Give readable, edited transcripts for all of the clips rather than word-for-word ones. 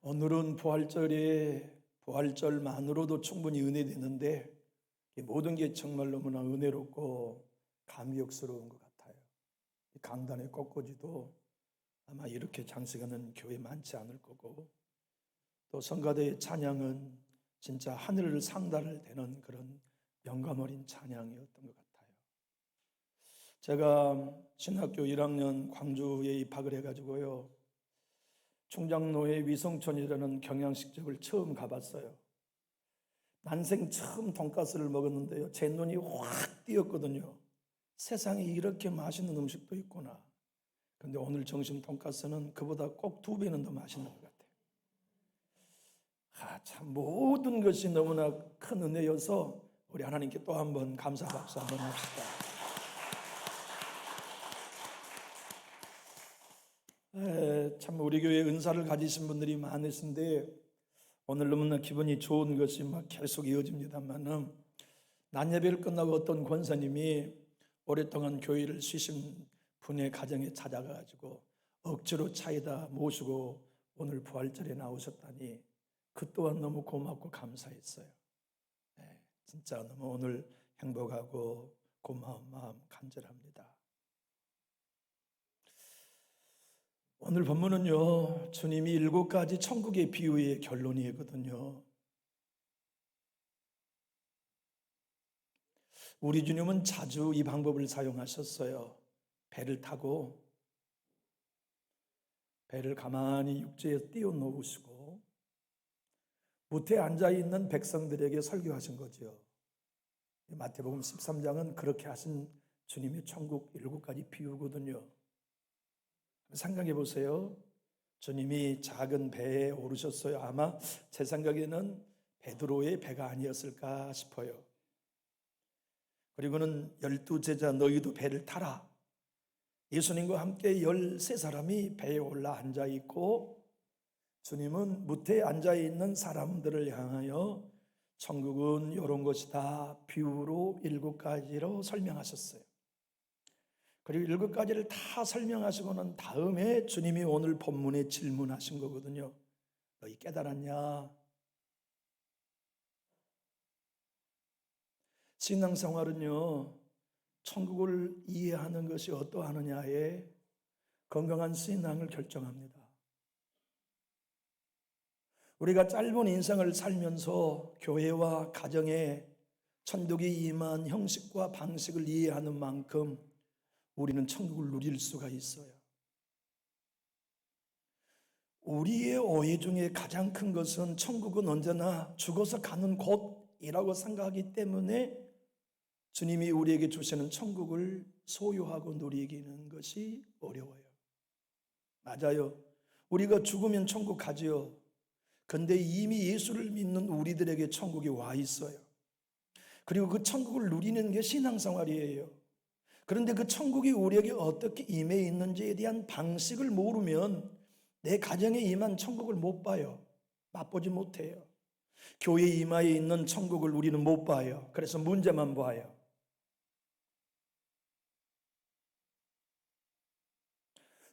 오늘은 부활절만으로도 충분히 은혜되는데 모든 게 정말 너무나 은혜롭고 감격스러운 것 같아요. 강단의 꽃꽂이도 아마 이렇게 장식하는 교회 많지 않을 거고, 또 성가대의 찬양은 진짜 하늘을 상달을 되는 그런 영감 어린 찬양이었던 것 같아요. 제가 신학교 1학년 광주에 입학을 해가지고요, 충장로의 위성촌이라는 경양식집을 처음 가봤어요. 난생 처음 돈가스를 먹었는데요, 제 눈이 확 띄었거든요. 세상에 이렇게 맛있는 음식도 있구나. 그런데 오늘 점심 돈가스는 그보다 꼭 2배는 더 맛있는 것 같아요. 참 모든 것이 너무나 큰 은혜여서 우리 하나님께 또 한번 감사 박수 한번 합시다. 참 우리 교회에 은사를 가지신 분들이 많으신데 오늘 너무나 기분이 좋은 것이 계속 이어집니다만은, 낮 예배를 끝나고 어떤 권사님이 오랫동안 교회를 쉬신 분의 가정에 찾아가가지고 억지로 차에다 모시고 오늘 부활절에 나오셨다니 그 또한 너무 고맙고 감사했어요. 진짜 너무 오늘 행복하고 고마운 마음 간절합니다. 오늘 본문은요, 주님이 7가지 천국의 비유의 결론이거든요. 우리 주님은 자주 이 방법을 사용하셨어요. 배를 타고 배를 가만히 육지에 띄워놓으시고 무태에 앉아있는 백성들에게 설교하신 거죠. 마태복음 13장은 그렇게 하신 주님의 천국 7가지 비유거든요. 생각해 보세요. 주님이 작은 배에 오르셨어요. 아마 제 생각에는 베드로의 배가 아니었을까 싶어요. 그리고는 12제자 너희도 배를 타라. 예수님과 함께 13사람이 배에 올라 앉아있고 주님은 무태에 앉아있는 사람들을 향하여 천국은 이런 것이다 비유로 7가지로 설명하셨어요. 그리고 7가지를 다 설명하시고 난 다음에 주님이 오늘 본문에 질문하신 거거든요. 너희 깨달았냐? 신앙생활은요, 천국을 이해하는 것이 어떠하느냐에 건강한 신앙을 결정합니다. 우리가 짧은 인생을 살면서 교회와 가정에 천국이 임한 형식과 방식을 이해하는 만큼 우리는 천국을 누릴 수가 있어요. 우리의 오해 중에 가장 큰 것은 천국은 언제나 죽어서 가는 곳이라고 생각하기 때문에 주님이 우리에게 주시는 천국을 소유하고 누리기는 것이 어려워요. 맞아요. 우리가 죽으면 천국 가지요. 근데 이미 예수를 믿는 우리들에게 천국이 와 있어요. 그리고 그 천국을 누리는 게 신앙생활이에요. 그런데 그 천국이 우리에게 어떻게 임해 있는지에 대한 방식을 모르면 내 가정에 임한 천국을 못 봐요. 맛보지 못해요. 교회 임하에 있는 천국을 우리는 못 봐요. 그래서 문제만 봐요.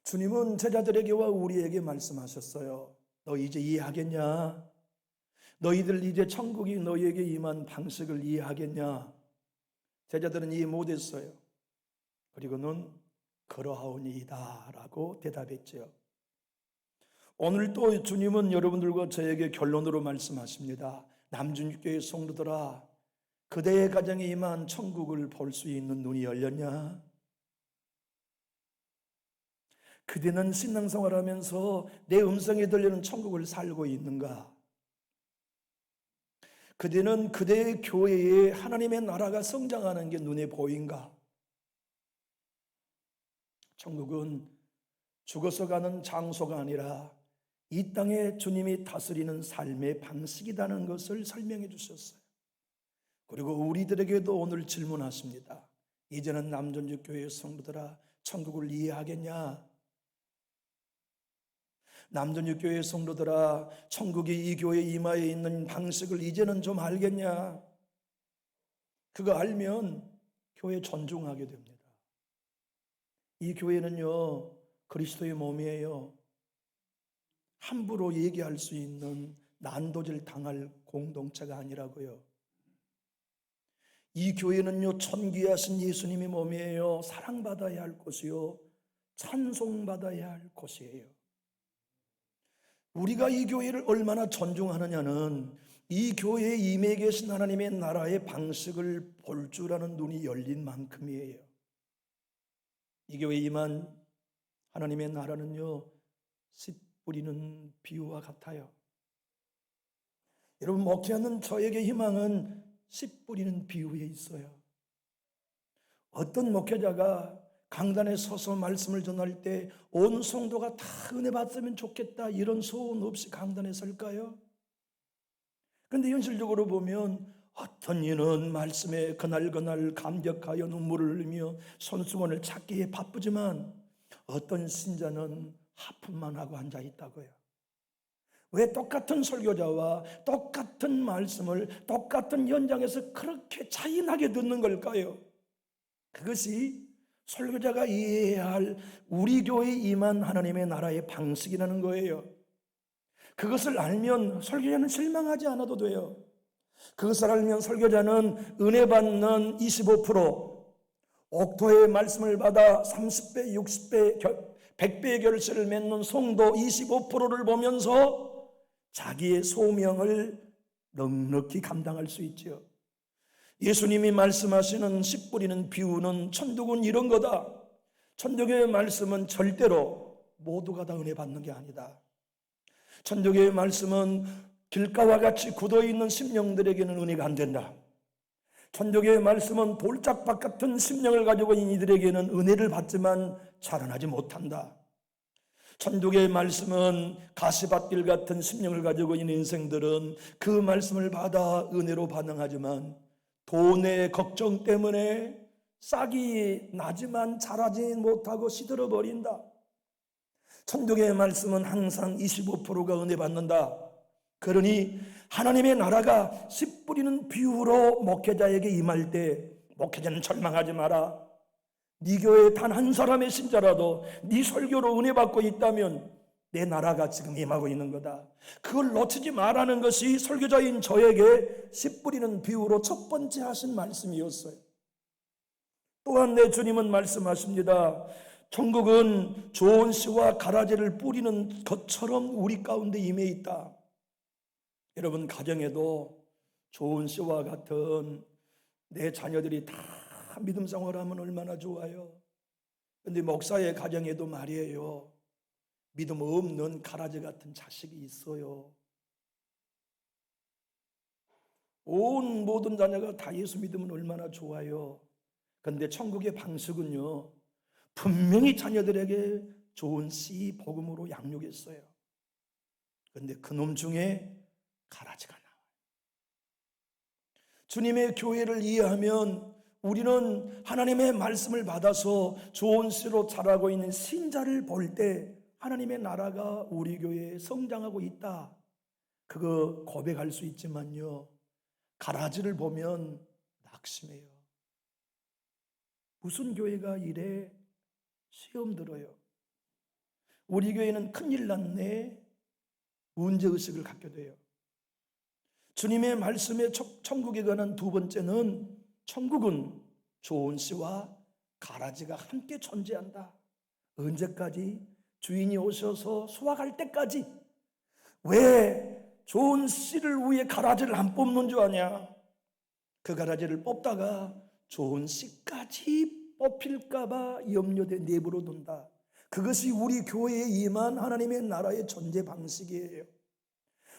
주님은 제자들에게와 우리에게 말씀하셨어요. 너 이제 이해하겠냐? 너희들 이제 천국이 너희에게 임한 방식을 이해하겠냐? 제자들은 이해 못했어요. 그리고는 그러하오니이다 라고 대답했죠. 오늘 또 주님은 여러분들과 저에게 결론으로 말씀하십니다. 남준교회 성도들아, 그대의 가정에 임한 천국을 볼 수 있는 눈이 열렸냐? 그대는 신앙생활하면서 내 음성에 들리는 천국을 살고 있는가? 그대는 그대의 교회에 하나님의 나라가 성장하는 게 눈에 보인가? 천국은 죽어서 가는 장소가 아니라 이 땅에 주님이 다스리는 삶의 방식이라는 것을 설명해 주셨어요. 그리고 우리들에게도 오늘 질문하십니다. 이제는 남전주교회 성도들아, 천국을 이해하겠냐? 남전주교회 성도들아, 천국이 이 교회 이마에 있는 방식을 이제는 좀 알겠냐? 그거 알면 교회 존중하게 됩니다. 이 교회는요, 그리스도의 몸이에요. 함부로 얘기할 수 있는 난도질 당할 공동체가 아니라고요. 이 교회는요, 천귀하신 예수님의 몸이에요. 사랑받아야 할 곳이요, 찬송받아야 할 곳이에요. 우리가 이 교회를 얼마나 존중하느냐는 이 교회에 임해 계신 하나님의 나라의 방식을 볼 줄 아는 눈이 열린 만큼이에요. 이 교회에 임한 하나님의 나라는요, 씨 뿌리는 비유와 같아요. 여러분, 목회하는 저에게 희망은 씨 뿌리는 비유에 있어요. 어떤 목회자가 강단에 서서 말씀을 전할 때 온 성도가 다 은혜 받으면 좋겠다 이런 소원 없이 강단에 설까요? 그런데 현실적으로 보면 어떤 이는 말씀에 그날그날 감격하여 눈물을 흘리며 손수건을 찾기에 바쁘지만 어떤 신자는 하품만 하고 앉아 있다고요. 왜 똑같은 설교자와 똑같은 말씀을 똑같은 현장에서 그렇게 차이나게 듣는 걸까요? 그것이 설교자가 이해해야 할 우리 교회에 임한 하나님의 나라의 방식이라는 거예요. 그것을 알면 설교자는 실망하지 않아도 돼요. 그것을 알면 설교자는 은혜 받는 25%, 옥토의 말씀을 받아 30배, 60배, 100배의 결실을 맺는 성도 25%를 보면서 자기의 소명을 넉넉히 감당할 수 있죠. 예수님이 말씀하시는 씨 뿌리는 비유는 천국은 이런 거다. 천국의 말씀은 절대로 모두가 다 은혜 받는 게 아니다. 천국의 말씀은 길가와 같이 굳어있는 심령들에게는 은혜가 안 된다. 천국의 말씀은 돌짝밭 같은 심령을 가지고 있는 이들에게는 은혜를 받지만 자라나지 못한다. 천국의 말씀은 가시밭길 같은 심령을 가지고 있는 인생들은 그 말씀을 받아 은혜로 반응하지만 돈의 걱정 때문에 싹이 나지만 자라지 못하고 시들어 버린다. 천국의 말씀은 항상 25%가 은혜 받는다. 그러니 하나님의 나라가 씨 뿌리는 비유로 목회자에게 임할 때 목회자는 절망하지 마라. 네 교회에 단 한 사람의 신자라도 네 설교로 은혜 받고 있다면 내 나라가 지금 임하고 있는 거다. 그걸 놓치지 말라는 것이 설교자인 저에게 씨 뿌리는 비유로 첫 번째 하신 말씀이었어요. 또한 내 주님은 말씀하십니다. 천국은 좋은 씨와 가라지를 뿌리는 것처럼 우리 가운데 임해 있다. 여러분, 가정에도 좋은 씨와 같은 내 자녀들이 다 믿음 생활하면 얼마나 좋아요. 그런데 목사의 가정에도 말이에요, 믿음 없는 가라지 같은 자식이 있어요. 온 모든 자녀가 다 예수 믿으면 얼마나 좋아요. 그런데 천국의 방식은요, 분명히 자녀들에게 좋은 씨 복음으로 양육했어요. 그런데 그놈 중에 가라지가 나와요. 주님의 교회를 이해하면 우리는 하나님의 말씀을 받아서 좋은 씨로 자라고 있는 신자를 볼 때 하나님의 나라가 우리 교회에 성장하고 있다, 그거 고백할 수 있지만요, 가라지를 보면 낙심해요. 무슨 교회가 이래? 시험 들어요. 우리 교회는 큰일 났네, 문제의식을 갖게 돼요. 주님의 말씀에 천국에 관한 두 번째는 천국은 좋은 씨와 가라지가 함께 존재한다. 언제까지? 주인이 오셔서 수확할 때까지. 왜 좋은 씨를 위해 가라지를 안 뽑는 줄 아냐? 그 가라지를 뽑다가 좋은 씨까지 뽑힐까봐 염려돼 내버려 둔다. 그것이 우리 교회에 임한 하나님의 나라의 존재 방식이에요.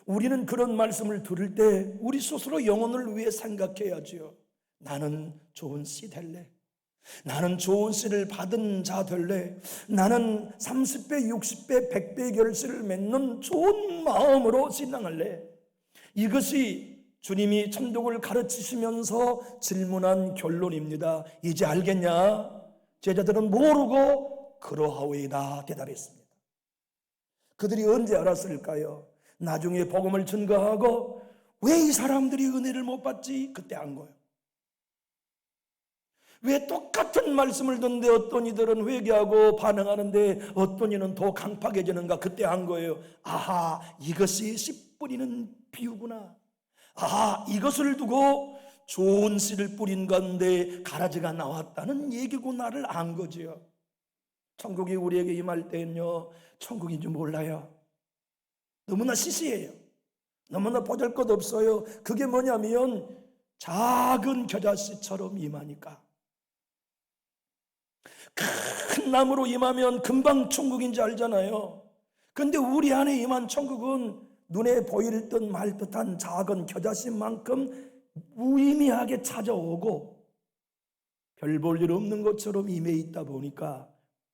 우리는 그런 말씀을 들을 때 우리 스스로 영혼을 위해 생각해야지요. 나는 좋은 씨 될래. 나는 좋은 씨를 받은 자 될래. 나는 30배, 60배, 100배 결실을 맺는 좋은 마음으로 신앙할래. 이것이 주님이 천국을 가르치시면서 질문한 결론입니다. 이제 알겠냐? 제자들은 모르고 그러하오이다 대답했습니다. 그들이 언제 알았을까요? 나중에 복음을 증거하고 왜 이 사람들이 은혜를 못 받지? 그때 안 거예요. 왜 똑같은 말씀을 듣는데 어떤 이들은 회개하고 반응하는데 어떤 이는 더 강팍해지는가? 그때 한 거예요. 아하, 이것이 씨 뿌리는 비유구나. 아하, 이것을 두고 좋은 씨를 뿌린 건데 가라지가 나왔다는 얘기구나를 안 거지요. 천국이 우리에게 임할 때는요, 천국인지 몰라요. 너무나 시시해요. 너무나 보잘것없어요. 그게 뭐냐면 작은 겨자씨처럼 임하니까. 큰 나무로 임하면 금방 천국인지 알잖아요. 근데 우리 안에 임한 천국은 눈에 보일 듯 말 듯한 작은 겨자씨만큼 무의미하게 찾아오고 별 볼 일 없는 것처럼 임해 있다 보니까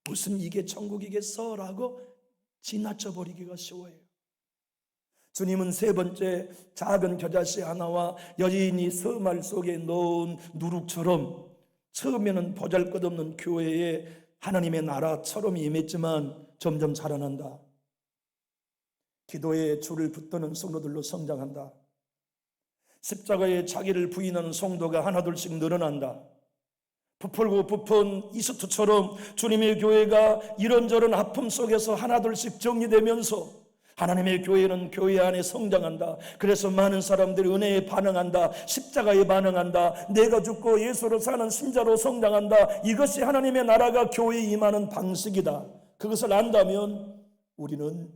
무슨 이게 천국이겠어라고 지나쳐 버리기가 쉬워요. 주님은 세 번째 작은 겨자씨 하나와 여인이 서말 속에 넣은 누룩처럼 처음에는 보잘것없는 교회에 하나님의 나라처럼 임했지만 점점 자라난다. 기도에 줄을 붙드는 성도들로 성장한다. 십자가에 자기를 부인하는 성도가 하나둘씩 늘어난다. 부풀고 부푼 이스트처럼 주님의 교회가 이런저런 아픔 속에서 하나둘씩 정리되면서 하나님의 교회는 교회 안에 성장한다. 그래서 많은 사람들이 은혜에 반응한다. 십자가에 반응한다. 내가 죽고 예수로 사는 신자로 성장한다. 이것이 하나님의 나라가 교회에 임하는 방식이다. 그것을 안다면 우리는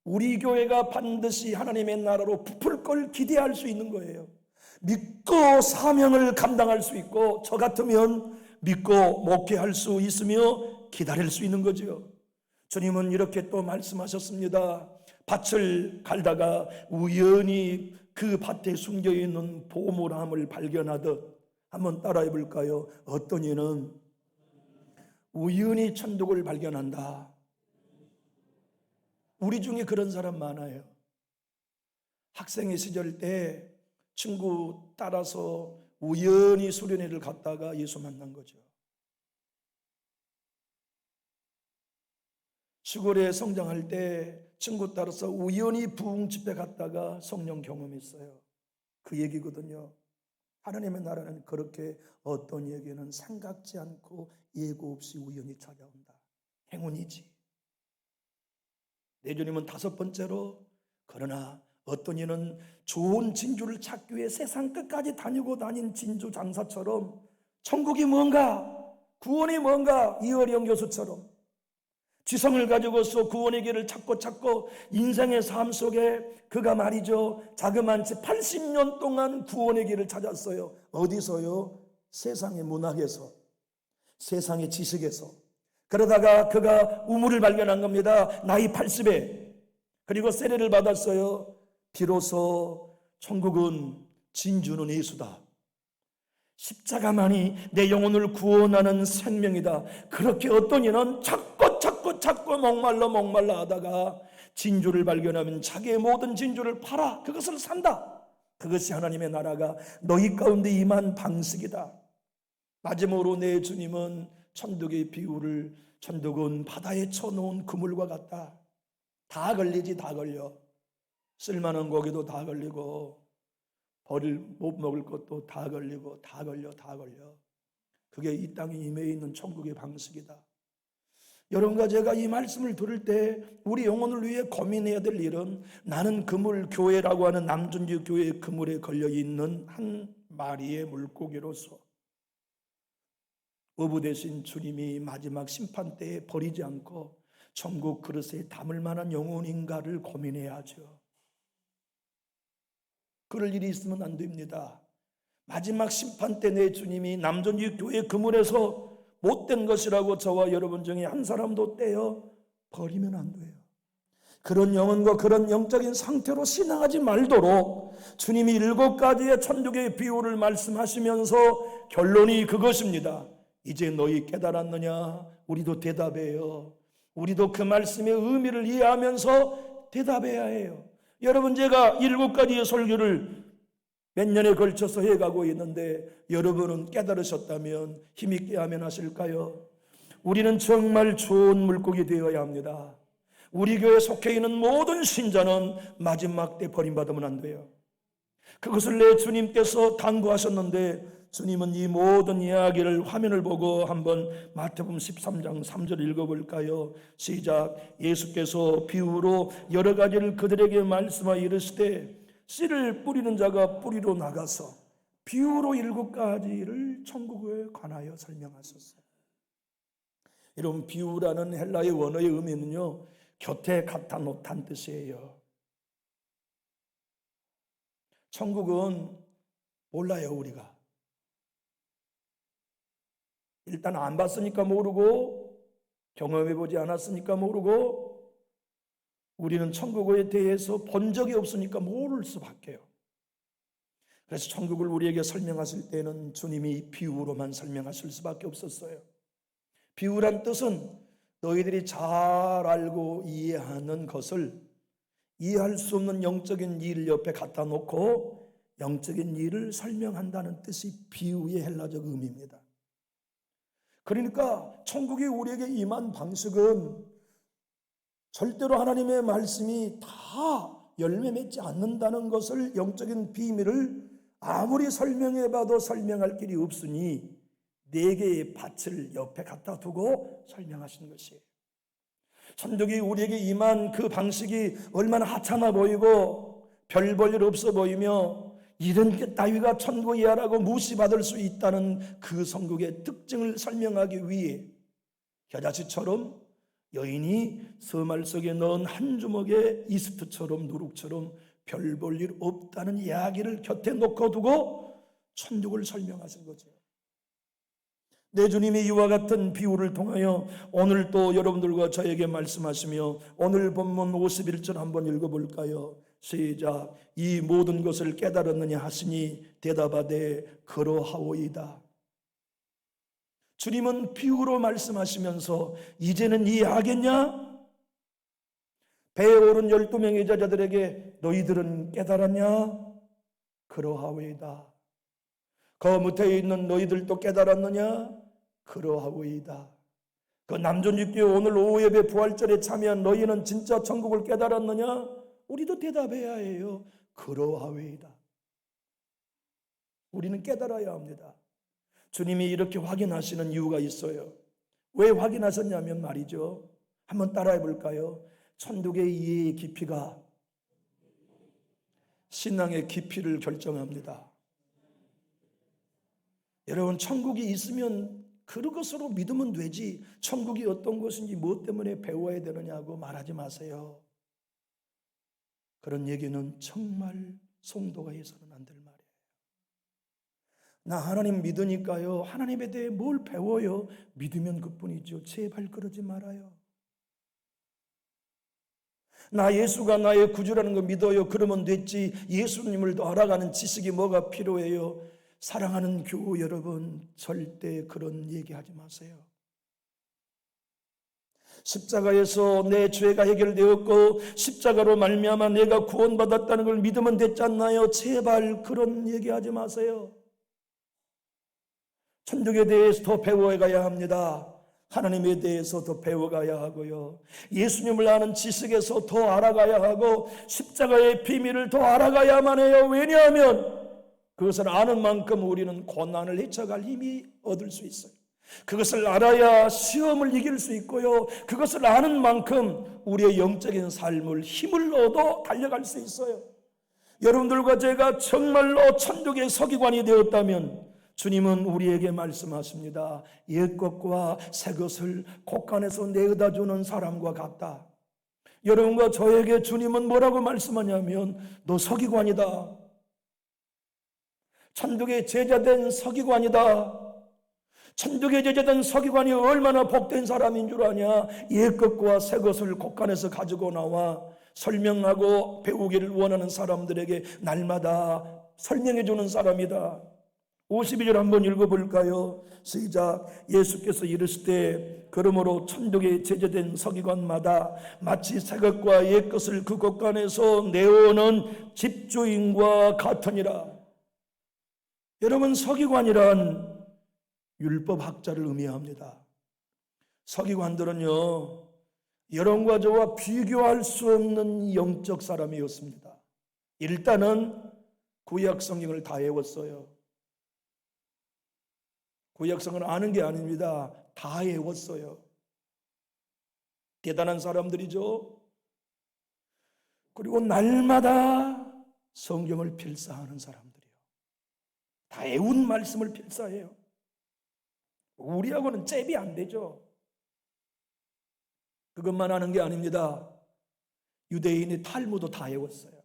우리 교회가 반드시 하나님의 나라로 부풀 걸 기대할 수 있는 거예요. 믿고 사명을 감당할 수 있고 저 같으면 믿고 목회할 수 있으며 기다릴 수 있는 거죠. 주님은 이렇게 또 말씀하셨습니다. 밭을 갈다가 우연히 그 밭에 숨겨있는 보물함을 발견하듯 한번 따라해 볼까요? 어떤 이는 우연히 천국을 발견한다. 우리 중에 그런 사람 많아요. 학생의 시절 때 친구 따라서 우연히 수련회를 갔다가 예수 만난 거죠. 시골에 성장할 때 친구 따라서 우연히 부흥 집회 갔다가 성령 경험했어요. 그 얘기거든요. 하나님의 나라는 그렇게 어떤 이에게는 생각지 않고 예고 없이 우연히 찾아온다. 행운이지. 내 주님은 다섯 번째로 그러나 어떤 이는 좋은 진주를 찾기 위해 세상 끝까지 다니고 다닌 진주 장사처럼 천국이 뭔가 구원이 뭔가 이어령 교수처럼 지성을 가지고서 구원의 길을 찾고 인생의 삶 속에 그가 말이죠 자그만치 80년 동안 구원의 길을 찾았어요. 어디서요? 세상의 문학에서, 세상의 지식에서. 그러다가 그가 우물을 발견한 겁니다. 나이 80에. 그리고 세례를 받았어요. 비로소 천국은 진주는 예수다. 십자가만이 내 영혼을 구원하는 생명이다. 그렇게 어떤 이는 찾고 목말라 하다가 진주를 발견하면 자기의 모든 진주를 팔아 그것을 산다. 그것이 하나님의 나라가 너희 가운데 임한 방식이다. 마지막으로 내 주님은 천국의 비유를 천국은 바다에 쳐놓은 그물과 같다. 다 걸리지 다 걸려. 쓸만한 고기도 다 걸리고 버릴 못 먹을 것도 다 걸리고 다 걸려. 그게 이 땅에 임해 있는 천국의 방식이다. 여러분과 제가 이 말씀을 들을 때 우리 영혼을 위해 고민해야 될 일은 나는 그물 교회라고 하는 남준주 교회 그물에 걸려있는 한 마리의 물고기로서 어부 되신 주님이 마지막 심판 때에 버리지 않고 천국 그릇에 담을 만한 영혼인가를 고민해야죠. 그럴 일이 있으면 안 됩니다. 마지막 심판 때 내 주님이 남준주 교회 그물에서 못된 것이라고 저와 여러분 중에 한 사람도 떼어 버리면 안 돼요. 그런 영혼과 그런 영적인 상태로 신앙하지 말도록 주님이 7가지의 천국의 비유를 말씀하시면서 결론이 그것입니다. 이제 너희 깨달았느냐? 우리도 대답해요. 우리도 그 말씀의 의미를 이해하면서 대답해야 해요. 여러분, 제가 7가지의 설교를 몇 년에 걸쳐서 해가고 있는데 여러분은 깨달으셨다면 힘있게 하면 하실까요? 우리는 정말 좋은 물고기 되어야 합니다. 우리 교회에 속해 있는 모든 신자는 마지막 때 버림받으면 안 돼요. 그것을 내 주님께서 당부하셨는데, 주님은 이 모든 이야기를 화면을 보고 한번 마태복음 13장 3절 읽어볼까요? 시작. 예수께서 비유로 여러 가지를 그들에게 말씀하여 이르시되, 씨를 뿌리는 자가 뿌리로 나가서 비유로 7가지를 천국에 관하여 설명하셨어요. 이런 비유라는 헬라의 원어의 의미는요, 곁에 갖다 놓다는 뜻이에요. 천국은 몰라요, 우리가. 일단 안 봤으니까 모르고, 경험해보지 않았으니까 모르고, 우리는 천국에 대해서 본 적이 없으니까 모를 수밖에요. 그래서 천국을 우리에게 설명하실 때는 주님이 비유로만 설명하실 수밖에 없었어요. 비유란 뜻은 너희들이 잘 알고 이해하는 것을 이해할 수 없는 영적인 일 옆에 갖다 놓고 영적인 일을 설명한다는 뜻이 비유의 헬라적 의미입니다. 그러니까 천국이 우리에게 임한 방식은 절대로 하나님의 말씀이 다 열매 맺지 않는다는 것을, 영적인 비밀을 아무리 설명해봐도 설명할 길이 없으니 4개의 밭을 옆에 갖다 두고 설명하시는 것이에요. 천국이 우리에게 임한 그 방식이 얼마나 하찮아 보이고 별 볼 일 없어 보이며 이런 게 따위가 천국이야라고 무시받을 수 있다는 그 천국의 특징을 설명하기 위해 겨자씨처럼 여인이 서말 속에 넣은 한 주먹의 이스트처럼 누룩처럼 별 볼 일 없다는 이야기를 곁에 놓고 두고 천국을 설명하신 거죠. 내 주님이 이와 같은 비유를 통하여 오늘 또 여러분들과 저에게 말씀하시며, 오늘 본문 51절 한번 읽어볼까요? 시작. 이 모든 것을 깨달았느냐 하시니 대답하되 그러하오이다. 주님은 비유로 말씀하시면서 이제는 이해하겠냐? 배에 오른 12명의 제자들에게 너희들은 깨달았냐? 그러하오이다. 그 밑에 있는 너희들도 깨달았느냐? 그러하오이다. 그 남존육교 오늘 오후 예배 부활절에 참여한 너희는 진짜 천국을 깨달았느냐? 우리도 대답해야 해요. 그러하오이다. 우리는 깨달아야 합니다. 주님이 이렇게 확인하시는 이유가 있어요. 왜 확인하셨냐면 말이죠. 한번 따라해 볼까요? 천국의 이해의 깊이가 신앙의 깊이를 결정합니다. 여러분, 천국이 있으면 그것으로 믿으면 되지, 천국이 어떤 것인지 무엇 때문에 배워야 되느냐고 말하지 마세요. 그런 얘기는 정말 성도가 해서는 안 될 말이에요. 나 하나님 믿으니까요, 하나님에 대해 뭘 배워요? 믿으면 그뿐이죠. 제발 그러지 말아요. 나 예수가 나의 구주라는 거 믿어요. 그러면 됐지. 예수님을 더 알아가는 지식이 뭐가 필요해요? 사랑하는 교우 여러분, 절대 그런 얘기하지 마세요. 십자가에서 내 죄가 해결되었고 십자가로 말미암아 내가 구원받았다는 걸 믿으면 됐지 않나요? 제발 그런 얘기하지 마세요. 천국에 대해서 더 배워가야 합니다. 하나님에 대해서 더 배워가야 하고요. 예수님을 아는 지식에서 더 알아가야 하고 십자가의 비밀을 더 알아가야만 해요. 왜냐하면 그것을 아는 만큼 우리는 고난을 헤쳐갈 힘이 얻을 수 있어요. 그것을 알아야 시험을 이길 수 있고요. 그것을 아는 만큼 우리의 영적인 삶을 힘을 얻어 달려갈 수 있어요. 여러분들과 제가 정말로 천국의 서기관이 되었다면 주님은 우리에게 말씀하십니다. 옛것과 새것을 곳간에서 내어다 주는 사람과 같다. 여러분과 저에게 주님은 뭐라고 말씀하냐면 너 서기관이다. 천국의 제자된 서기관이다. 천국의 제자된 서기관이 얼마나 복된 사람인 줄 아냐? 옛것과 새것을 곳간에서 가지고 나와 설명하고 배우기를 원하는 사람들에게 날마다 설명해 주는 사람이다. 52절 한번 읽어볼까요? 시작. 예수께서 이르시되 그러므로 천국에 제자된 서기관마다 마치 새것과 옛것을 그 곳간에서 내어오는 집주인과 같으니라. 여러분, 서기관이란 율법학자를 의미합니다. 서기관들은요, 여러분과 저와 비교할 수 없는 영적 사람이었습니다. 일단은 구약 성경을 다 외웠어요. 구약 성경을 아는 게 아닙니다. 다 외웠어요. 대단한 사람들이죠. 그리고 날마다 성경을 필사하는 사람들이요. 다 외운 말씀을 필사해요. 우리하고는 잽이 안 되죠. 그것만 하는 게 아닙니다. 유대인의 탈무도 다 외웠어요.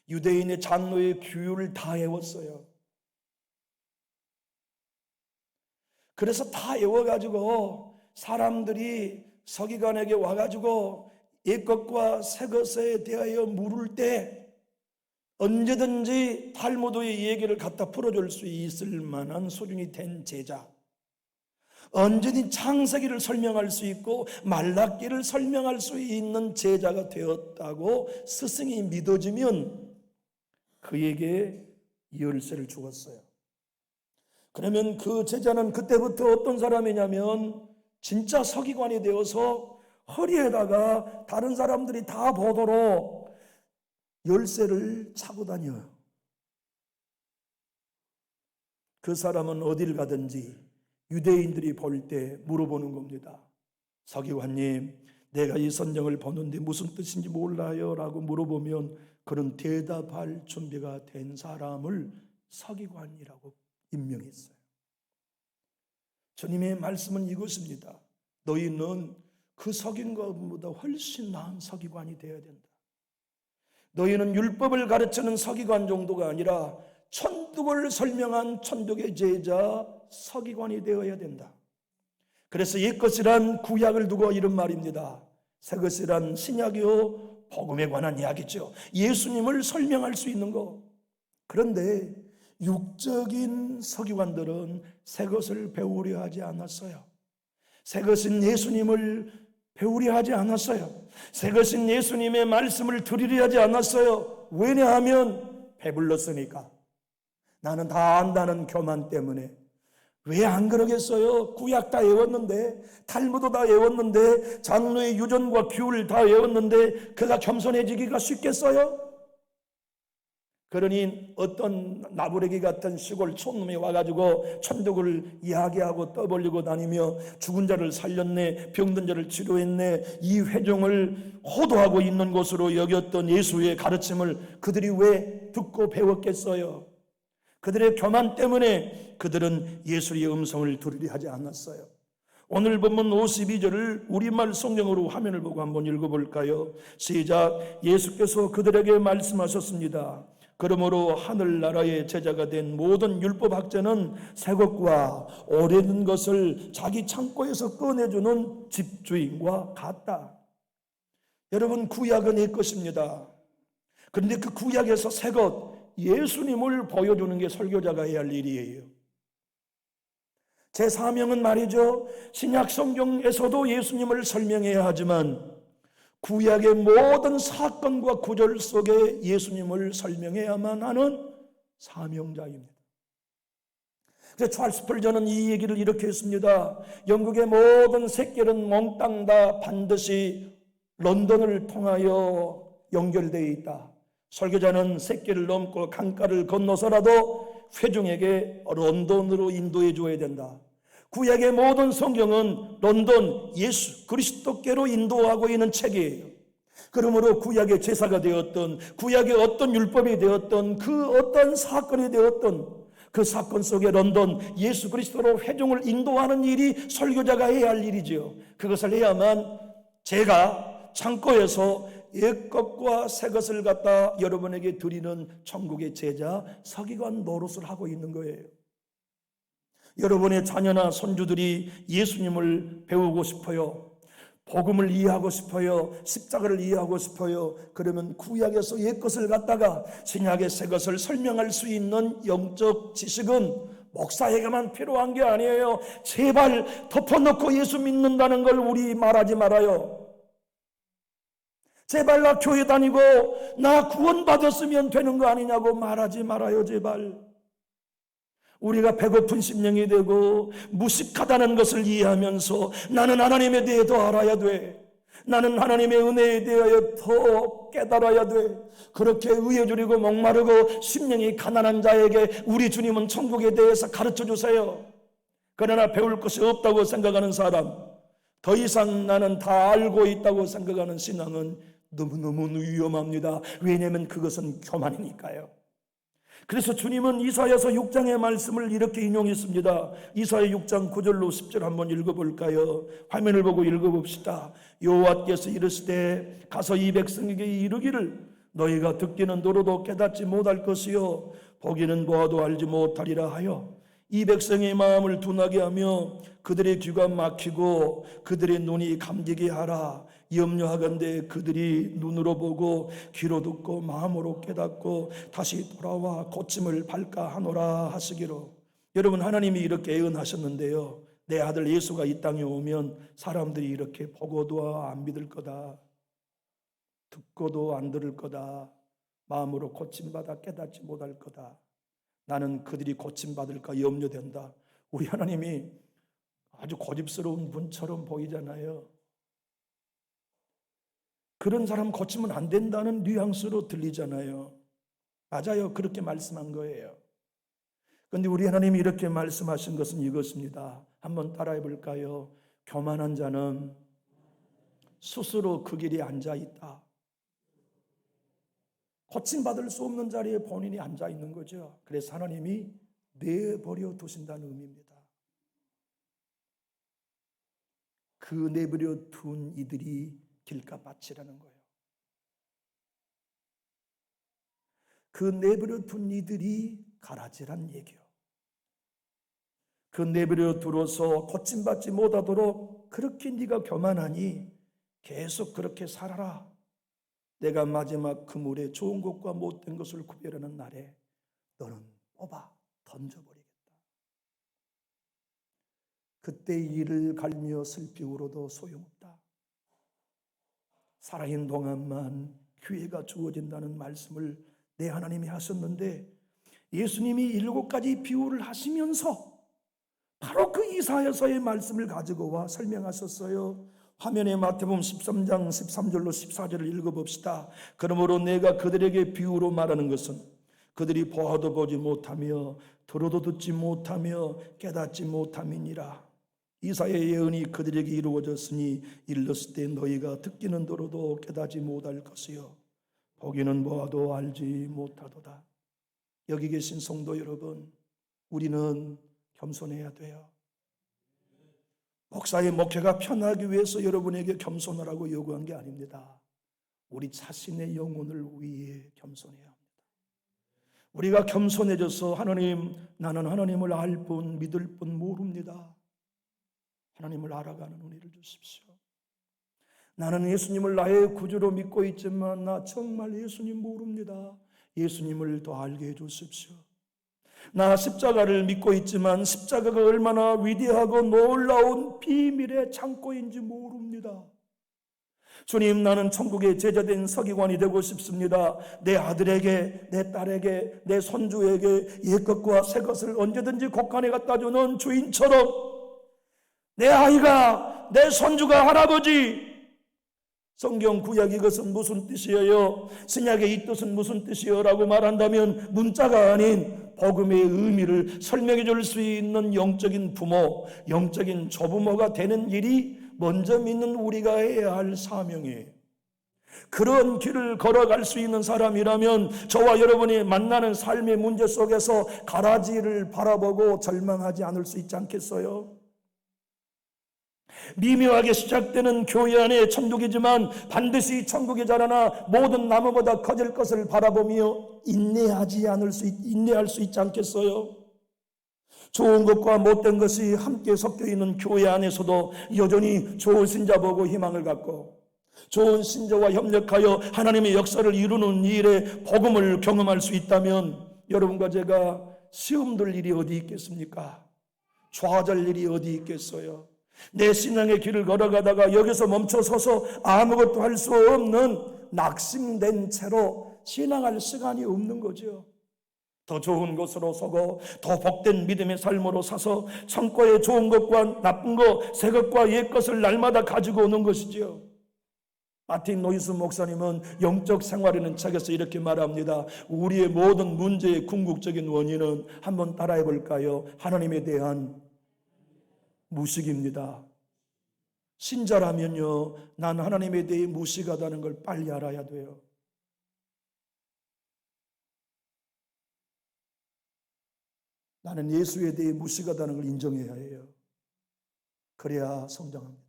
유대인의 장로의 규율을 다 외웠어요. 그래서 다 외워가지고 사람들이 서기관에게 와가지고 옛것과 새것에 대하여 물을 때 언제든지 탈무드의 얘기를 갖다 풀어줄 수 있을 만한 수준이 된 제자, 언제든지 창세기를 설명할 수 있고 말라기를 설명할 수 있는 제자가 되었다고 스승이 믿어지면 그에게 열쇠를 주었어요. 그러면 그 제자는 그때부터 어떤 사람이냐면 진짜 서기관이 되어서 허리에다가 다른 사람들이 다 보도록 열쇠를 차고 다녀요. 그 사람은 어딜 가든지 유대인들이 볼 때 물어보는 겁니다. 서기관님, 내가 이 선정을 보는데 무슨 뜻인지 몰라요 라고 물어보면 그런 대답할 준비가 된 사람을 서기관이라고 임명했어요. 주님의 말씀은 이것입니다. 너희는 그 서기관보다 훨씬 나은 서기관이 되어야 된다. 너희는 율법을 가르치는 서기관 정도가 아니라 천국을 설명한 천국의 제자 서기관이 되어야 된다. 그래서 옛것이란 구약을 두고 이런 말입니다. 새것이란 신약이요 복음에 관한 이야기죠. 예수님을 설명할 수 있는 것. 그런데 육적인 서기관들은 새것을 배우려 하지 않았어요. 새것은 예수님을 배우려 하지 않았어요. 새것은 예수님의 말씀을 들으려 하지 않았어요. 왜냐하면 배불렀으니까. 나는 다 안다는 교만 때문에. 왜 안 그러겠어요? 구약 다 외웠는데, 탈무드 다 외웠는데, 장로의 유전과 규율 다 외웠는데 그가 겸손해지기가 쉽겠어요? 그러니 어떤 나부레기 같은 시골 촌놈이 와가지고 천국을 이야기하고 떠벌리고 다니며 죽은 자를 살렸네, 병든 자를 치료했네, 이 회중을 호도하고 있는 것으로 여겼던 예수의 가르침을 그들이 왜 듣고 배웠겠어요? 그들의 교만 때문에 그들은 예수의 음성을 들으려 하지 않았어요. 오늘 본문 52절을 우리말 성경으로 화면을 보고 한번 읽어볼까요? 시작. 예수께서 그들에게 말씀하셨습니다. 그러므로 하늘나라의 제자가 된 모든 율법학자는 새 것과 오래된 것을 자기 창고에서 꺼내주는 집주인과 같다. 여러분, 구약은 옛 것입니다. 그런데 그 구약에서 새 것, 예수님을 보여주는 게 설교자가 해야 할 일이에요. 제 사명은 말이죠, 신약 성경에서도 예수님을 설명해야 하지만 구약의 모든 사건과 구절 속에 예수님을 설명해야만 하는 사명자입니다. 그래서 찰스 스펄전은 이 얘기를 이렇게 했습니다. 영국의 모든 샛길은 몽땅 다 반드시 런던을 통하여 연결되어 있다. 설교자는 샛길을 넘고 강가를 건너서라도 회중에게 런던으로 인도해 줘야 된다. 구약의 모든 성경은 런던 예수 그리스도께로 인도하고 있는 책이에요. 그러므로 구약의 제사가 되었던, 구약의 어떤 율법이 되었던, 그 어떤 사건이 되었던 그 사건 속에 런던 예수 그리스도로 회중을 인도하는 일이 설교자가 해야 할 일이죠. 그것을 해야만 제가 창고에서 옛것과 새것을 갖다 여러분에게 드리는 천국의 제자 서기관 노릇을 하고 있는 거예요. 여러분의 자녀나 손주들이 예수님을 배우고 싶어요. 복음을 이해하고 싶어요. 십자가를 이해하고 싶어요. 그러면 구약에서 옛것을 갖다가 신약의 새것을 설명할 수 있는 영적 지식은 목사에게만 필요한 게 아니에요. 제발 덮어놓고 예수 믿는다는 걸 우리 말하지 말아요. 제발 나 교회 다니고 나 구원받았으면 되는 거 아니냐고 말하지 말아요. 제발. 우리가 배고픈 심령이 되고 무식하다는 것을 이해하면서 나는 하나님에 대해 더 알아야 돼. 나는 하나님의 은혜에 대하여 더 깨달아야 돼. 그렇게 의에 줄이고 목마르고 심령이 가난한 자에게 우리 주님은 천국에 대해서 가르쳐 주세요. 그러나 배울 것이 없다고 생각하는 사람, 더 이상 나는 다 알고 있다고 생각하는 신앙은 너무너무 위험합니다. 왜냐하면 그것은 교만이니까요. 그래서 주님은 이사야서 6장의 말씀을 이렇게 인용했습니다. 이사야 6장 9절로 10절 한번 읽어볼까요? 화면을 보고 읽어봅시다. 여호와께서 이르시되 가서 이 백성에게 이르기를 너희가 듣기는 들어도 깨닫지 못할 것이요 보기는 보아도 알지 못하리라 하여 이 백성의 마음을 둔하게 하며 그들의 귀가 막히고 그들의 눈이 감기게 하라. 염려하건대 그들이 눈으로 보고 귀로 듣고 마음으로 깨닫고 다시 돌아와 고침을 발까 하노라 하시기로. 여러분, 하나님이 이렇게 예언하셨는데요, 내 아들 예수가 이 땅에 오면 사람들이 이렇게 보고도 안 믿을 거다, 듣고도 안 들을 거다, 마음으로 고침받아 깨닫지 못할 거다. 나는 그들이 고침받을까 염려된다. 우리 하나님이 아주 고집스러운 분처럼 보이잖아요. 그런 사람 고치면 안 된다는 뉘앙스로 들리잖아요. 맞아요. 그렇게 말씀한 거예요. 그런데 우리 하나님이 이렇게 말씀하신 것은 이것입니다. 한번 따라해 볼까요? 교만한 자는 스스로 그 길에 앉아 있다. 고침받을 수 없는 자리에 본인이 앉아 있는 거죠. 그래서 하나님이 내버려 두신다는 의미입니다. 그 내버려 둔 이들이 길가밭이라는 거예요. 그 내버려 둔 이들이 가라지란 얘기요. 그 내버려 두어서 고침받지 못하도록 그렇게 네가 교만하니 계속 그렇게 살아라. 내가 마지막 그물에 좋은 것과 못된 것을 구별하는 날에 너는 뽑아 던져버리겠다. 그때 이를 갈며 슬피 울어도 소용없다. 살아있는 동안만 기회가 주어진다는 말씀을 내 하나님이 하셨는데, 예수님이 7가지 비유를 하시면서 바로 그 이사야서의 말씀을 가지고 와 설명하셨어요. 화면에 마태복음 13장 13절로 14절을 읽어봅시다. 그러므로 내가 그들에게 비유로 말하는 것은 그들이 보아도 보지 못하며 들어도 듣지 못하며 깨닫지 못함이니라. 이사야의 예언이 그들에게 이루어졌으니 일렀을 때 너희가 듣기는 들어도 깨닫지 못할 것이요 보기는 보아도 알지 못하도다. 여기 계신 성도 여러분, 우리는 겸손해야 돼요. 목사의 목회가 편하기 위해서 여러분에게 겸손하라고 요구한 게 아닙니다. 우리 자신의 영혼을 위해 겸손해야 합니다. 우리가 겸손해져서 하나님, 나는 하나님을 알 뿐 믿을 뿐 모릅니다. 하나님을 알아가는 은혜를 주십시오. 나는 예수님을 나의 구주로 믿고 있지만 나 정말 예수님 모릅니다. 예수님을 더 알게 해주십시오. 나 십자가를 믿고 있지만 십자가가 얼마나 위대하고 놀라운 비밀의 창고인지 모릅니다. 주님, 나는 천국의 제자된 서기관이 되고 싶습니다. 내 아들에게, 내 딸에게, 내 손주에게 옛것과 새것을 언제든지 곳간에 갖다 주는 주인처럼 내 아이가, 내 손주가 할아버지, 성경 구약 이것은 무슨 뜻이에요? 신약의 이 뜻은 무슨 뜻이에요? 라고 말한다면 문자가 아닌 복음의 의미를 설명해 줄 수 있는 영적인 부모, 영적인 조부모가 되는 일이 먼저 믿는 우리가 해야 할 사명이에요. 그런 길을 걸어갈 수 있는 사람이라면 저와 여러분이 만나는 삶의 문제 속에서 가라지를 바라보고 절망하지 않을 수 있지 않겠어요? 미묘하게 시작되는 교회 안에 천국이지만 반드시 천국이 자라나 모든 나무보다 커질 것을 바라보며 인내할 수 있지 않겠어요? 좋은 것과 못된 것이 함께 섞여 있는 교회 안에서도 여전히 좋은 신자 보고 희망을 갖고 좋은 신자와 협력하여 하나님의 역사를 이루는 일에 복음을 경험할 수 있다면 여러분과 제가 시험 들 일이 어디 있겠습니까? 좌절 일이 어디 있겠어요? 내 신앙의 길을 걸어가다가 여기서 멈춰서서 아무것도 할 수 없는 낙심된 채로 신앙할 시간이 없는 거죠. 더 좋은 것으로 서고 더 복된 믿음의 삶으로 사서 창고에 좋은 것과 나쁜 것, 새 것과 옛 것을 날마다 가지고 오는 것이죠. 마틴 노이스 목사님은 영적 생활이라는 책에서 이렇게 말합니다. 우리의 모든 문제의 궁극적인 원인은 한번 따라해 볼까요? 하나님에 대한 무식입니다. 신자라면요, 난 하나님에 대해 무식하다는 걸 빨리 알아야 돼요. 나는 예수에 대해 무식하다는 걸 인정해야 해요. 그래야 성장합니다.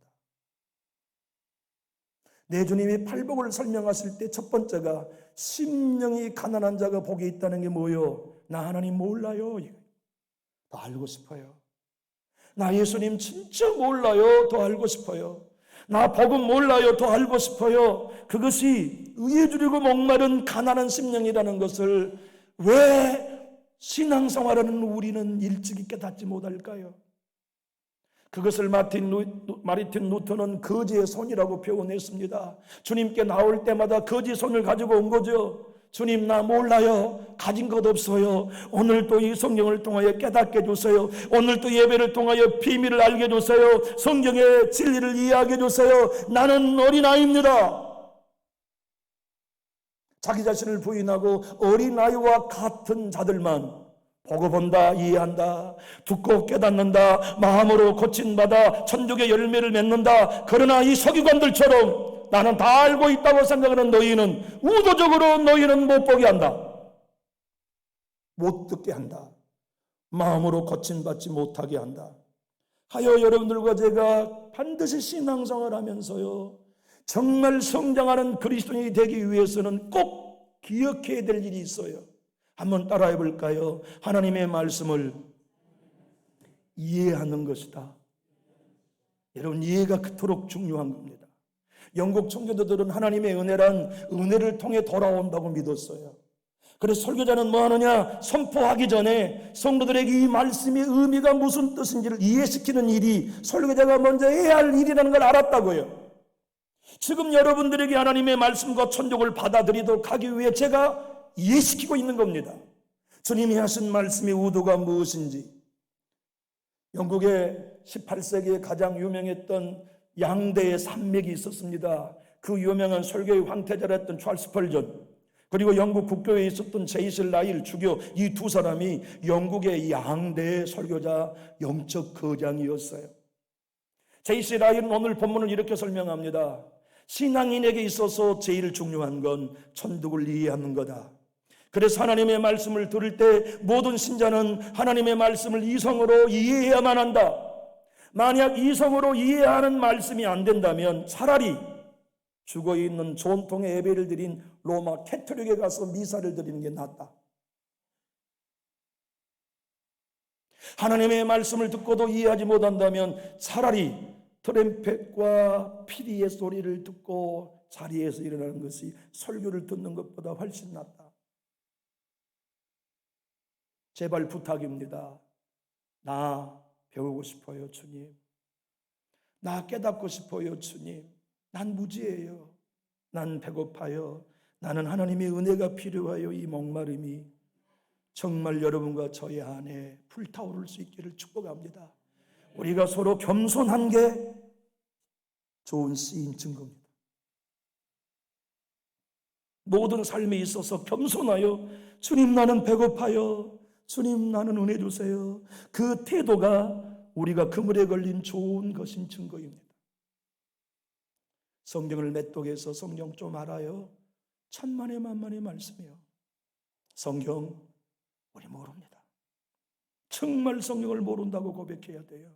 내 주님이 팔복을 설명하실 때 첫 번째가 심령이 가난한 자가 복이 있다는 게 뭐요? 나 하나님 몰라요. 더 알고 싶어요. 나 예수님 진짜 몰라요. 더 알고 싶어요. 나 복음 몰라요. 더 알고 싶어요. 그것이 의에 주리고 목마른 가난한 심령이라는 것을 왜 신앙생활하는 우리는 일찍이 깨닫지 못할까요? 그것을 마틴 루터는 거지의 손이라고 표현했습니다. 주님께 나올 때마다 거지 손을 가지고 온 거죠. 주님, 나 몰라요. 가진 것 없어요. 오늘 또 이 성경을 통하여 깨닫게 해주세요. 오늘 또 예배를 통하여 비밀을 알게 해주세요. 성경의 진리를 이해하게 해주세요. 나는 어린아이입니다. 자기 자신을 부인하고 어린아이와 같은 자들만 보고 본다, 이해한다, 듣고 깨닫는다, 마음으로 고침받아 천국의 열매를 맺는다. 그러나 이 서기관들처럼 나는 다 알고 있다고 생각하는 너희는 의도적으로 너희는 못 보게 한다. 못 듣게 한다. 마음으로 고침받지 못하게 한다. 하여 여러분들과 제가 반드시 신앙생활을 하면서요, 정말 성장하는 그리스도인이 되기 위해서는 꼭 기억해야 될 일이 있어요. 한번 따라해 볼까요? 하나님의 말씀을 이해하는 것이다. 여러분, 이해가 그토록 중요한 겁니다. 영국 청교도들은 하나님의 은혜란 은혜를 통해 돌아온다고 믿었어요. 그래서 설교자는 뭐 하느냐? 선포하기 전에 성도들에게 이 말씀의 의미가 무슨 뜻인지를 이해시키는 일이 설교자가 먼저 해야 할 일이라는 걸 알았다고요. 지금 여러분들에게 하나님의 말씀과 천국을 받아들이도록 하기 위해 제가 이해시키고 있는 겁니다. 주님이 하신 말씀의 의도가 무엇인지. 영국의 18세기에 가장 유명했던 양대의 산맥이 있었습니다. 그 유명한 설교의 황태자였던 찰스 펄전, 그리고 영국 국교에 있었던 제이슬 라일 주교, 이 두 사람이 영국의 양대 설교자, 영적 거장이었어요. 제이슬 라일은 오늘 본문을 이렇게 설명합니다. 신앙인에게 있어서 제일 중요한 건 천국을 이해하는 거다. 그래서 하나님의 말씀을 들을 때 모든 신자는 하나님의 말씀을 이성으로 이해해야만 한다. 만약 이성으로 이해하는 말씀이 안 된다면 차라리 죽어있는 전통의 예배를 드린 로마 캐톨릭에 가서 미사를 드리는 게 낫다. 하나님의 말씀을 듣고도 이해하지 못한다면 차라리 트럼펫과 피리의 소리를 듣고 자리에서 일어나는 것이 설교를 듣는 것보다 훨씬 낫다. 제발 부탁입니다. 나 배우고 싶어요, 주님. 나 깨닫고 싶어요, 주님. 난 무지해요. 난 배고파요. 나는 하나님의 은혜가 필요해요. 이 목마름이 정말 여러분과 저의 안에 불타오를 수 있기를 축복합니다. 우리가 서로 겸손한 게 좋은 시인 증거입니다. 모든 삶에 있어서 겸손하여 주님, 나는 배고파요. 주님, 나는 은혜 주세요. 그 태도가 우리가 그물에 걸린 좋은 것인 증거입니다. 성경을 맷독해서 성경 좀 알아요? 천만의 만만의 말씀이요. 성경 우리 모릅니다. 정말 성경을 모른다고 고백해야 돼요.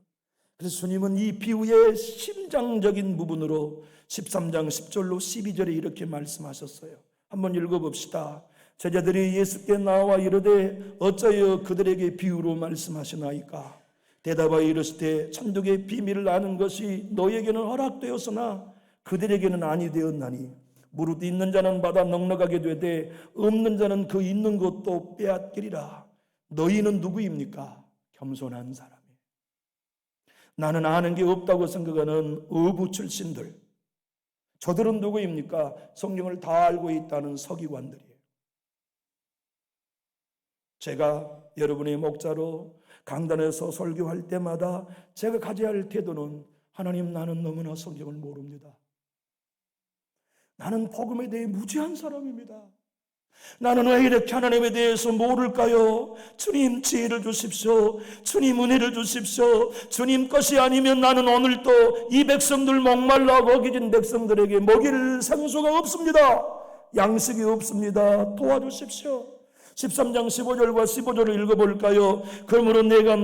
그래서 주님은 이 비유의 심장적인 부분으로 13장 10절로 12절에 이렇게 말씀하셨어요. 한번 읽어봅시다. 제자들이 예수께 나와 이르되 어쩌여 그들에게 비유로 말씀하시나이까? 대답하여 이르시되 천국의 비밀을 아는 것이 너에게는 허락되었으나 그들에게는 아니 되었나니 무릇 있는 자는 받아 넉넉하게 되되 없는 자는 그 있는 것도 빼앗기리라. 너희는 누구입니까? 겸손한 사람이. 나는 아는 게 없다고 생각하는 어부 출신들. 저들은 누구입니까? 성경을 다 알고 있다는 서기관들이에요. 제가 여러분의 목자로 강단에서 설교할 때마다 제가 가져야 할 태도는 하나님, 나는 너무나 성경을 모릅니다. 나는 복음에 대해 무지한 사람입니다. 나는 왜 이렇게 하나님에 대해서 모를까요? 주님 지혜를 주십시오. 주님 은혜를 주십시오. 주님 것이 아니면 나는 오늘도 이 백성들 목말라 먹이진 백성들에게 먹일 생수가 없습니다. 양식이 없습니다. 도와주십시오. 13장 15절과 15절을 읽어볼까요? 그러므로 내가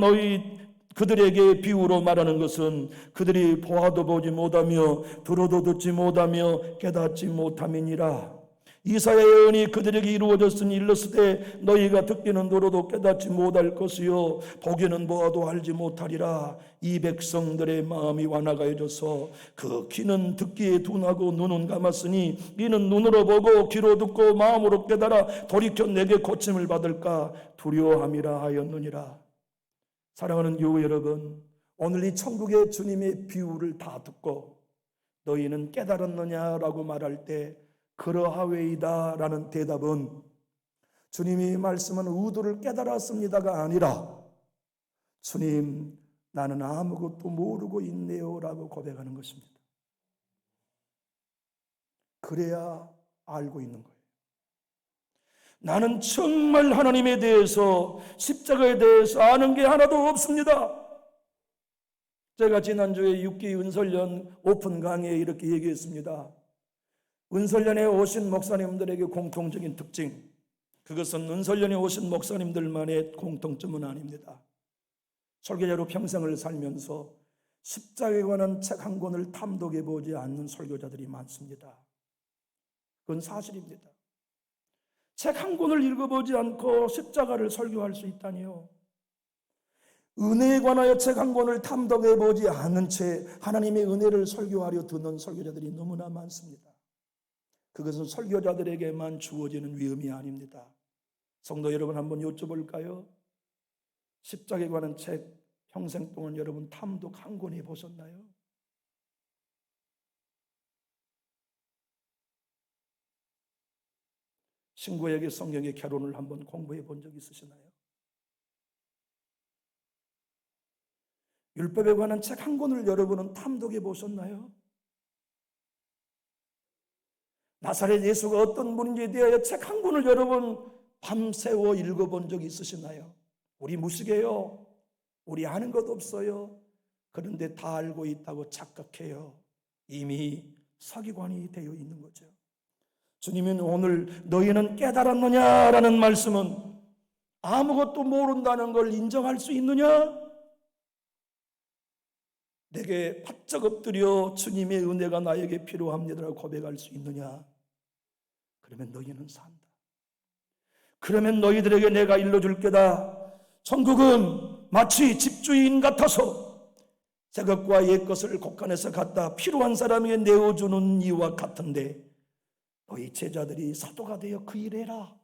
그들에게 비유로 말하는 것은 그들이 보아도 보지 못하며 들어도 듣지 못하며 깨닫지 못함이니라. 이사야의 예언이 그들에게 이루어졌으니 일렀으되 너희가 듣기는 들어도 깨닫지 못할 것이요 보기는 보아도 알지 못하리라. 이 백성들의 마음이 완악하여져서 그 귀는 듣기에 둔하고 눈은 감았으니 이는 눈으로 보고 귀로 듣고 마음으로 깨달아 돌이켜 내게 고침을 받을까 두려워함이라 하였느니라. 사랑하는 교회 여러분, 오늘 이 천국의 주님의 비유를 다 듣고 너희는 깨달았느냐라고 말할 때 그러하웨이다 라는 대답은 주님이 말씀한 의도를 깨달았습니다가 아니라 주님 나는 아무것도 모르고 있네요 라고 고백하는 것입니다. 그래야 알고 있는 거예요. 나는 정말 하나님에 대해서 십자가에 대해서 아는 게 하나도 없습니다. 제가 지난주에 6기 은설련 오픈 강의에 이렇게 얘기했습니다. 은설련에 오신 목사님들에게 공통적인 특징, 그것은 은설련에 오신 목사님들만의 공통점은 아닙니다. 설교자로 평생을 살면서 십자가에 관한 책 한 권을 탐독해 보지 않는 설교자들이 많습니다. 그건 사실입니다. 책 한 권을 읽어보지 않고 십자가를 설교할 수 있다니요. 은혜에 관하여 책 한 권을 탐독해 보지 않은 채 하나님의 은혜를 설교하려 드는 설교자들이 너무나 많습니다. 그것은 설교자들에게만 주어지는 위험이 아닙니다. 성도 여러분, 한번 여쭤볼까요? 십자가에 관한 책 평생 동안 여러분 탐독 한 권 해보셨나요? 친구에게 성경의 결론을 한번 공부해 본 적 있으시나요? 율법에 관한 책 한 권을 여러분은 탐독해 보셨나요? 나사렛 예수가 어떤 분인지에 대하여 책 한 권을 여러분 밤새워 읽어본 적이 있으시나요? 우리 무식해요. 우리 아는 것 없어요. 그런데 다 알고 있다고 착각해요. 이미 서기관이 되어 있는 거죠. 주님은 오늘 너희는 깨달았느냐라는 말씀은 아무것도 모른다는 걸 인정할 수 있느냐? 내게 바짝 엎드려 주님의 은혜가 나에게 필요합니다라고 고백할 수 있느냐? 그러면 너희는 산다. 그러면 너희들에게 내가 일러줄 게다. 천국은 마치 집주인 같아서 새 것과 옛 것을 곳간에서 갖다 필요한 사람에게 내어주는 이와 같은데 너희 제자들이 사도가 되어 그 일해라.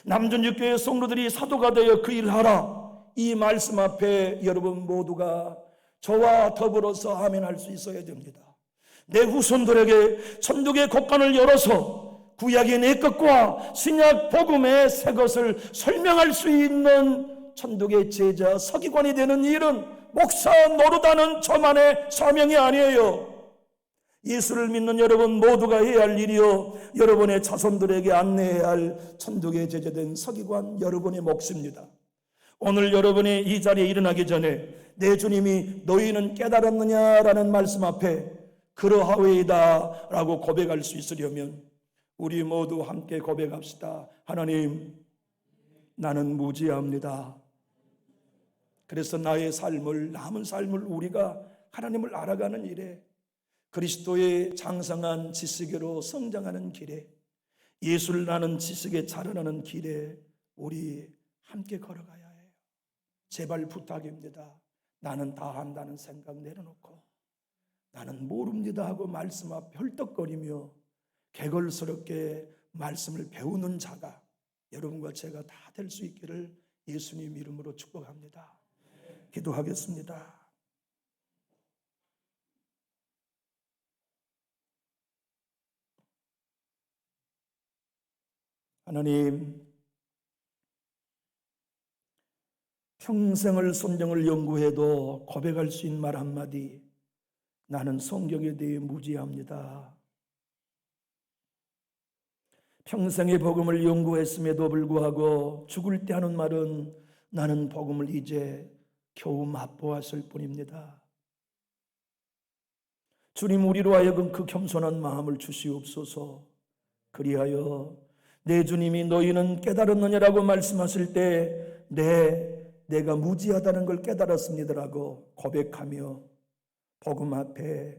남전육교의 성도들이 사도가 되어 그 일하라. 이 말씀 앞에 여러분 모두가 저와 더불어서 아멘할 수 있어야 됩니다. 내 후손들에게 천국의 곳간을 열어서 구약의 내 것과 신약 복음의 새 것을 설명할 수 있는 천국의 제자 서기관이 되는 일은 목사 노릇하는 저만의 사명이 아니에요. 예수를 믿는 여러분 모두가 해야 할 일이요, 여러분의 자손들에게 안내해야 할 천국의 제자된 서기관 여러분의 몫입니다. 오늘 여러분이 이 자리에 일어나기 전에 내 주님이 너희는 깨달았느냐라는 말씀 앞에 그러하웨이다 라고 고백할 수 있으려면 우리 모두 함께 고백합시다. 하나님, 나는 무지합니다. 그래서 나의 삶을, 남은 삶을 우리가 하나님을 알아가는 일에, 그리스도의 장성한 지식으로 성장하는 길에, 예수를 아는 지식에 자라나는 길에 우리 함께 걸어가야 해요. 제발 부탁입니다. 나는 다 한다는 생각 내려놓고 나는 모릅니다 하고 말씀 앞 헐떡거리며 개걸스럽게 말씀을 배우는 자가 여러분과 제가 다 될 수 있기를 예수님 이름으로 축복합니다. 기도하겠습니다. 하나님, 평생을 성경을 연구해도 고백할 수 있는 말 한마디, 나는 성경에 대해 무지합니다. 평생의 복음을 연구했음에도 불구하고 죽을 때 하는 말은 나는 복음을 이제 겨우 맛보았을 뿐입니다. 주님, 우리로 하여금 그 겸손한 마음을 주시옵소서. 그리하여 내 주님이 너희는 깨달았느냐라고 말씀하실 때 내가 무지하다는 걸 깨달았습니다라고 고백하며 복음 앞에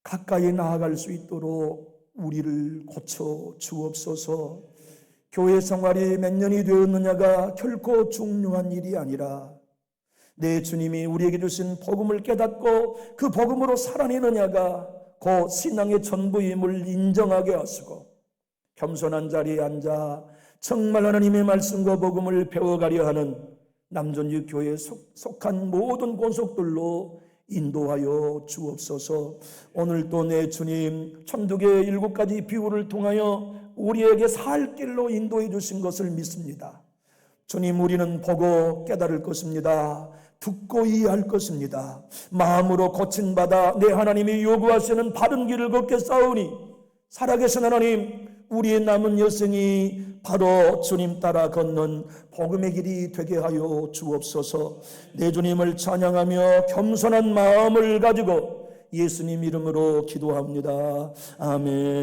가까이 나아갈 수 있도록 우리를 고쳐 주옵소서. 교회 생활이 몇 년이 되었느냐가 결코 중요한 일이 아니라 내 주님이 우리에게 주신 복음을 깨닫고 그 복음으로 살아내느냐가 그 신앙의 전부임을 인정하게 하시고 겸손한 자리에 앉아 정말 하나님의 말씀과 복음을 배워가려 하는 남존유 교회에 속한 모든 권속들로 인도하여 주옵소서. 오늘도 내 주님 천국의 7가지 비유를 통하여 우리에게 살 길로 인도해 주신 것을 믿습니다. 주님, 우리는 보고 깨달을 것입니다. 듣고 이해할 것입니다. 마음으로 고침받아 내 하나님이 요구하시는 바른 길을 걷게 싸우니 살아계신 하나님, 우리의 남은 여생이 바로 주님 따라 걷는 복음의 길이 되게 하여 주옵소서. 내 주님을 찬양하며 겸손한 마음을 가지고 예수님 이름으로 기도합니다. 아멘.